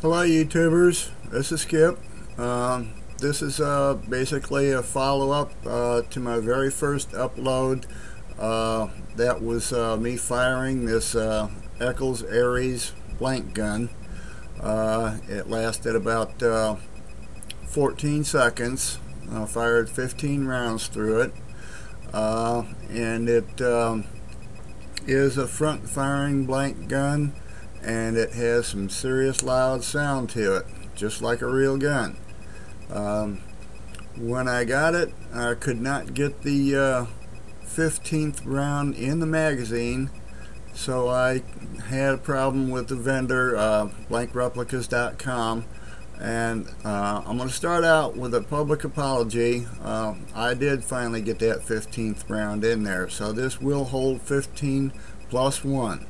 Hello YouTubers, this is Skip. This is basically a follow-up to my very first upload. That was me firing this Eccles Aries blank gun. It lasted about 14 seconds. I fired 15 rounds through it, and it is a front firing blank gun, and it has some serious loud sound to it, just like a real gun. When I got it, I could not get the 15th round in the magazine, so I had a problem with the vendor, blankreplicas.com, and I'm going to start out with a public apology. I did finally get that 15th round in there, so this will hold 15 plus 1.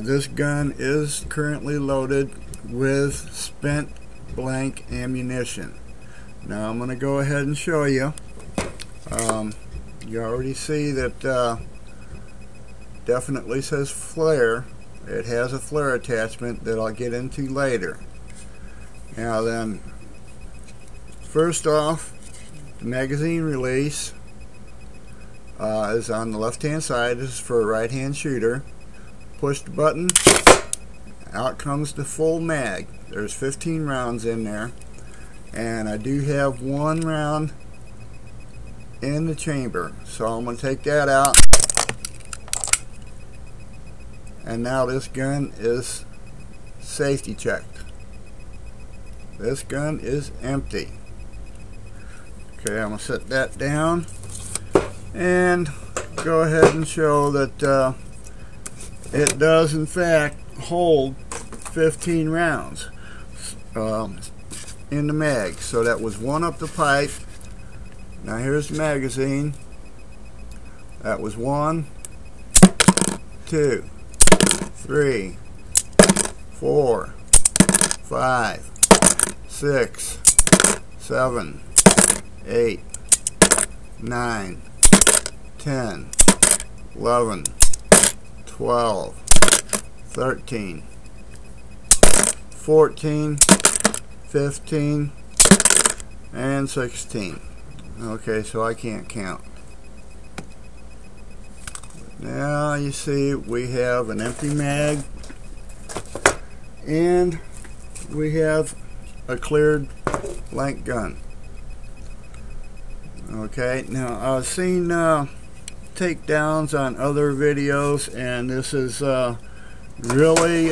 This gun is currently loaded with spent blank ammunition. Now I'm going to go ahead and show you. You already see that definitely says flare. It has a flare attachment that I'll get into later. Now then, first off, the magazine release is on the left hand side. This is for a right hand shooter. Push the button, out comes the full mag. There's 15 rounds in there, and I do have one round in the chamber, so I'm going to take that out, and now this gun is safety checked. This gun is empty. Okay, I'm going to set that down and go ahead and show that it does in fact hold 15 rounds in the mag. So that was one up the pipe. Now here's the magazine. That was 1, 2, 3, 4, 5, 6, 7, 8, 9, 10, 11, 12, 13, 14, 15, and 16. Okay, so I can't count. Now you see we have an empty mag, and we have a cleared blank gun. Okay, now I've seen takedowns on other videos, and this is really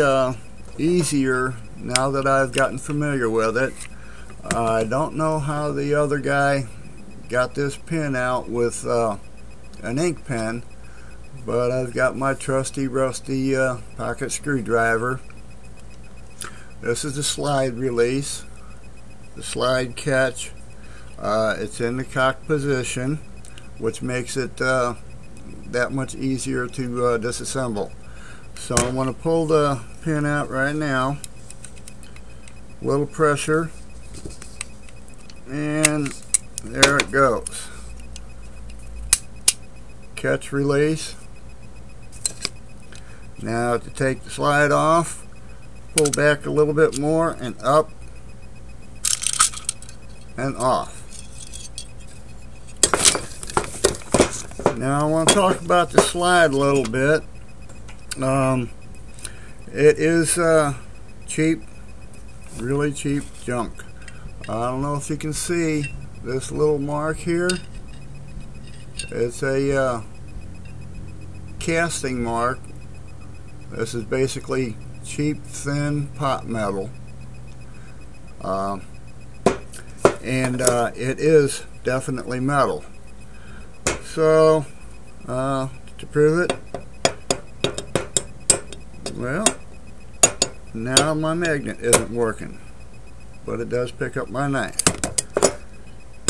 easier now that I've gotten familiar with it. I don't know how the other guy got this pin out with an ink pen, but I've got my trusty rusty pocket screwdriver. This is the slide release, the slide catch. It's in the cock position, which makes it that much easier to disassemble. So I'm going to pull the pin out right now. Little pressure, and there it goes. Catch release. Now to take the slide off, pull back a little bit more and up and off. Now I want to talk about the slide a little bit. It is cheap, really cheap junk. I don't know if you can see this little mark here. It's a casting mark. This is basically cheap, thin pot metal. And it is definitely metal. So, to prove it, well, now my magnet isn't working, but it does pick up my knife.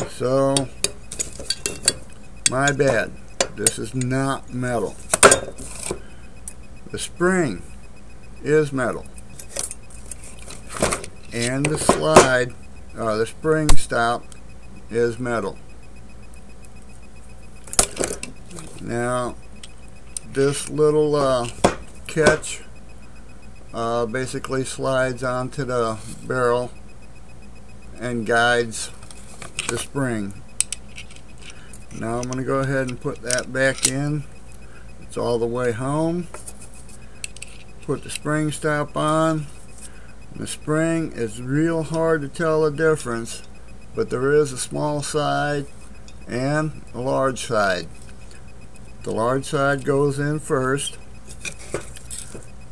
So, my bad. This is not metal. The spring is metal, and the slide, the spring stop is metal. Now, this little catch basically slides onto the barrel and guides the spring. Now I'm going to go ahead and put that back in. It's all the way home. Put the spring stop on. The spring is real hard to tell the difference, but there is a small side and a large side. The large side goes in first.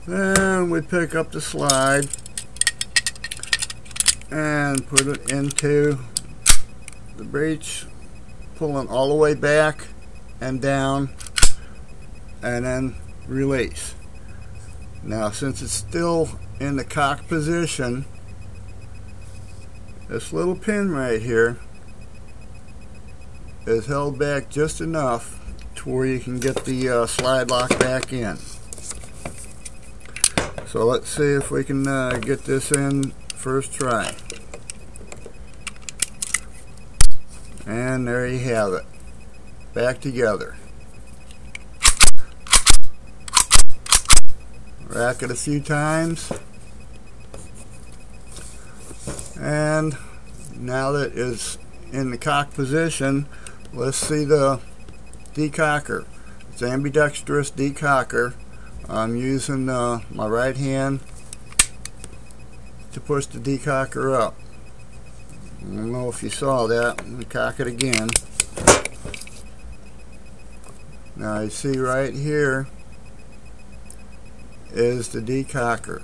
Then we pick up the slide and put it into the breech, pulling all the way back and down, and then release. Now, since it's still in the cock position, this little pin right here is held back just enough to where you can get the slide lock back in. So let's see if we can get this in first try. And there you have it, back together. Rack it a few times, and now that it's in the cock position, let's see the decocker. It's ambidextrous decocker. I'm using my right hand to push the decocker up. I don't know if you saw that. Let me cock it again. Now you see right here is the decocker.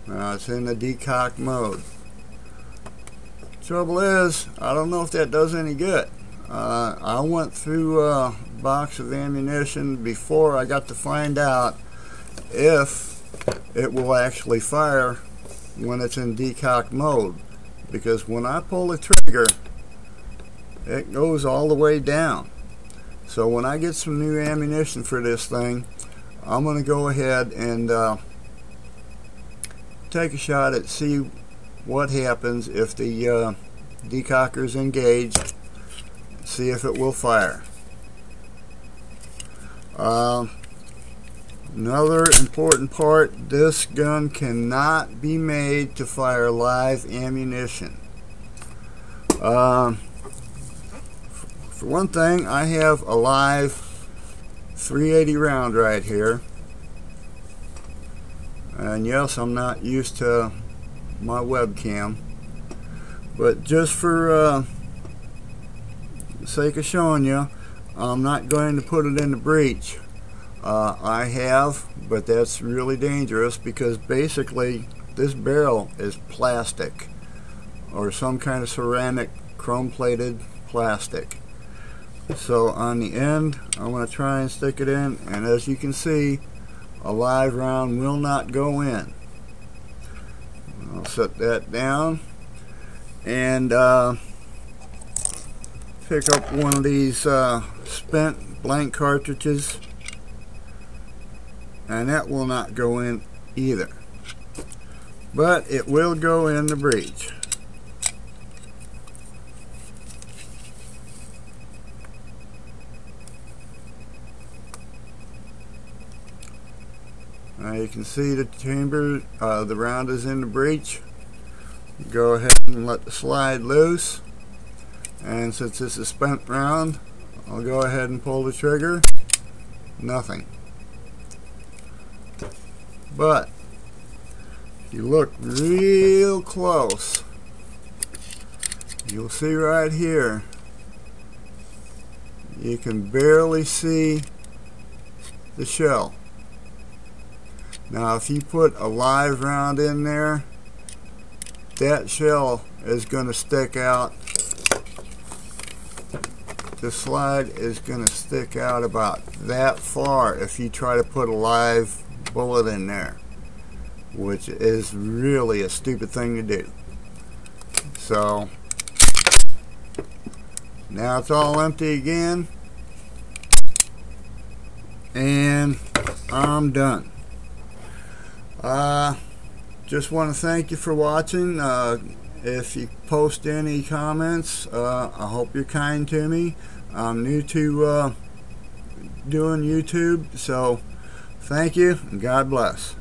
Now it's in the decock mode. Trouble is, I don't know if that does any good. I went through a box of ammunition before I got to find out if it will actually fire when it's in decock mode, because when I pull the trigger it goes all the way down. So when I get some new ammunition for this thing, I'm going to go ahead and take a shot at see what happens if the decocker is engaged, see if it will fire. Another important part, this gun cannot be made to fire live ammunition. For one thing, I have a live 380 round right here, and yes, I'm not used to my webcam, but just for the sake of showing you, I'm not going to put it in the breech. I have, but that's really dangerous because basically this barrel is plastic or some kind of ceramic chrome plated plastic. So on the end I'm going to try and stick it in, and as you can see, a live round will not go in. I'll set that down and pick up one of these spent blank cartridges, and that will not go in either, but it will go in the breech. Now you can see the chamber, the round is in the breech. Go ahead and let the slide loose, and since this is a spent round, I'll go ahead and pull the trigger. Nothing. But if you look real close, you'll see right here, you can barely see the shell. Now if you put a live round in there, that shell is going to stick out. The slide is going to stick out about that far if you try to put a live bullet in there, which is really a stupid thing to do. So now it's all empty again, and I'm done. Just want to thank you for watching. If you post any comments, I hope you're kind to me. I'm new to doing YouTube. So thank you and God bless.